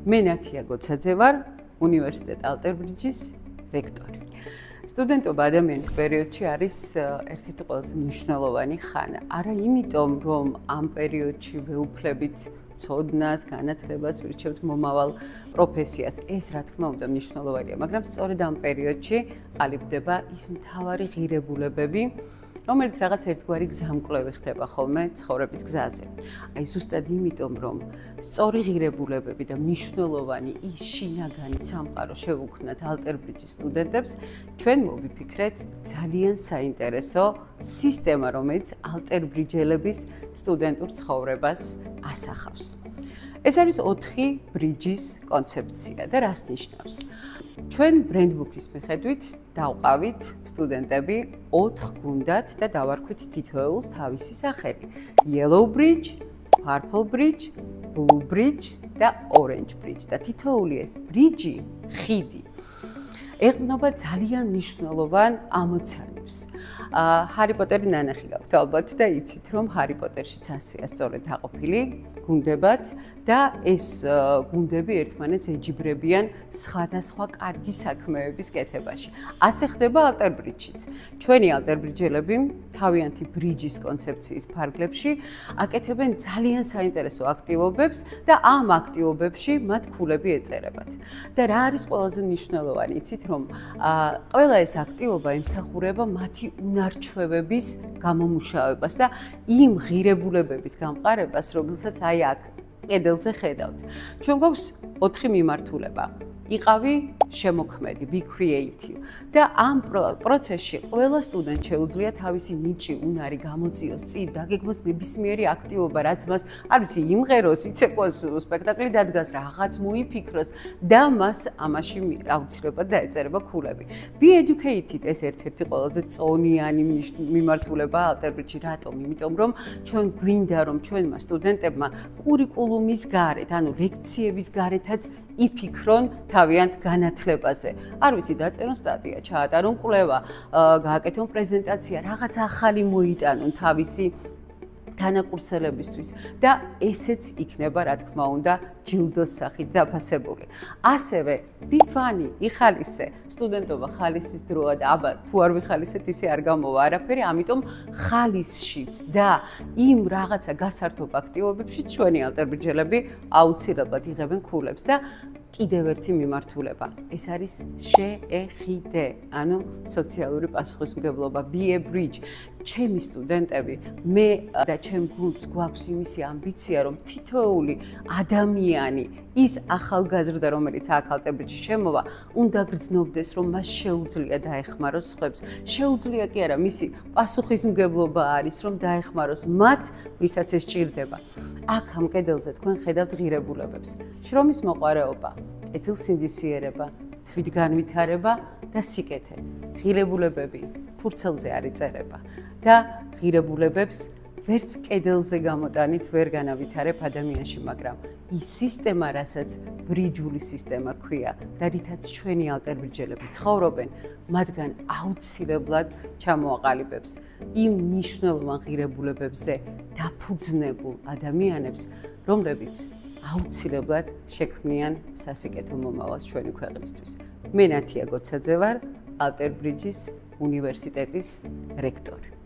მე ნათია გოცაძე ვარ, უნივერსიტეტ ალტერბრიჯის რექტორი. სტუდენტობა ადამიანის პერიოდში არის ერთ-ერთი ყველაზე მნიშვნელოვანი ხანა. არა იმიტომ, რომ ამ პერიოდში ვეუფლებით ცოდნას, განათლებას, ვირჩევთ მომავალ პროფესიას. ეს რა თქმა უნდა მნიშვნელოვანია, მაგრამ სწორედ ამ პერიოდში ყალიბდება ის მთავარი ღირებულებები, რომელიც რაღაც ერთგვარი გზამკვლევი ხდება ხოლმე ცხოვრების გზაზე. აი ზუსტად იმიტომ, რომ სწორი ღირებულებები და მნიშვნელოვანი ის შინაგანი სამყარო შევუქმნათ ალტერბრიჯის სტუდენტებს, ჩვენ მოვიფიქრეთ ძალიან საინტერესო სისტემა, რომელიც ალტერბრიჯელების სტუდენტურ ცხოვრებას ასახავს. ეს არის 4 ბრიჯის კონცეფცია და რას ნიშნავს? ჩვენ ბრენდბუქის მიხედვით დავყავით სტუდენტები 4 გუნდად და დავარქვით თითოეულს თავისი სახელი. Yellow Bridge, Purple Bridge, Blue Bridge და Orange Bridge და თითოეული ეს ბრიჯი, ხიდი ეყრდნობა ძალიან მნიშვნელოვან ამოცანებს. ჰარი პოტერი ნანახი გაქვთ ალბათ და იცით რომ ჰარი პოტერშიც ასეა სწორედ დაყოფილი გუნდებად და ეს გუნდები ერთმანეთს ეჯიბრებიან სხვადასხვა კარგი საქმეების კეთებაში. ასე ხდება ალტერბრიჯშიც. ჩვენი ალტერბრიჯელები თავიანთი ბრიჯის კონცეფციის ფარგლებში აკეთებენ ძალიან საინტერესო აქტივობებს და ამ აქტივობებში მათ ქულები ეწერებათ. და რა არის ყველაზე მნიშვნელოვანი, იცით რომ ყველა ეს აქტივობა ემსახურება მათი უნარჩვევების გამომუშავებას და იმ ღირებულებების გამყარებას, რომელსაც აი აქ კედელზე ხედავთ. ჩვენ გვაქვს 4 მიმართულება. იყავი შემოქმედი, be creative და ამ პროცესში ყველა სტუდენტ შეუძლია თავისი ნიჭი, უნარი გამოწიოს, წინ დაგეგმოს ნებისმიერი აქტივობა, რაც მას, არ ვიცი, იმღეროს, იცეკვოს, სპექტაკლი დადგას, რაღაც მოიფიქროს და მას ამაში აუცილებლად დაეწერება ქულები. Be educated ეს ერთ-ერთი ყველაზე წონიანი მიმართულება ალტერბრიჯში. რატომ? იმიტომ რომ ჩვენ გვინდა რომ ჩვენმა სტუდენტებმა კურიკულუმის გარეთ, ანუ ლექციების გარეთაც იფიქრონ თავიანთ განათლებაზე. არ ვიცი, დაწერონ სტატია, ჩაატარონ კვლევა, გააკეთონ პრეზენტაცია, რაღაც ახალი მოიტანონ თავისი თანაკურსელებისთვის და ესეც იქნება, რა თქმა უნდა, ჯილდოს სახით დაფასებული. ასევე be funny, იხალისე, სტუდენტობა ხალისის დროა და აბა თუ არ ვიხალისეთ, ისე არ გამოვა არაფერი, ამიტომ ხალისშიც და იმ რაღაცა გასართობ აქტივობებში ჩვენი ალტერბრიჯელები აუცილებლად იღებენ ქულებს და კიდევ ერთი მიმართულება. ეს არის შეეხიდე, ანუ სოციალური პასუხისმგებლობა, be a bridge. ჩემი სტუდენტები, მე და ჩემ გუნდს გვაქვს იმისი ამბიცია, რომ თითოეული ადამიანი, ის ახალგაზრდა, რომელიც აქ ალტერბრიჯში შემოვა, უნდა გრძნობდეს, რომ მას შეუძლია დაეხმაროს სხვებს. შეუძლია კი არა, მისი პასუხისმგებლობა არის, რომ დაეხმაროს მათ, ვისაც ეს ჭირდება. აქ ამ კედელზე თქვენ ხედავთ ღირებულებებს. შრომის მოყვარეობა, კეთილსინდისიერება, თვითგანვითარება და სიკეთე. ღირებულებები ფურცელზე არ იწერება და ღირებულებებს ვერც კედელზე გამოტანით ვერ განავითარებ ადამიანში, მაგრამ ის სისტემა, რასაც ბრიჯული სისტემა ქვია და რითაც ჩვენი ალტერბრიჯელები ცხოვრობენ, მათგან აუცილებლად ჩამოაყალიბებს იმ მნიშვნელოვან ღირებულებებზე დაფუძნებულ ადამიანებს, რომლებიც აუცილებლად შექმნიან სასიკეთო მომავალს ჩვენი ქვეყნისთვის. მე ნათია გოცაძე ვარ, ალტერბრიჯის უნივერსიტეტის რექტორი.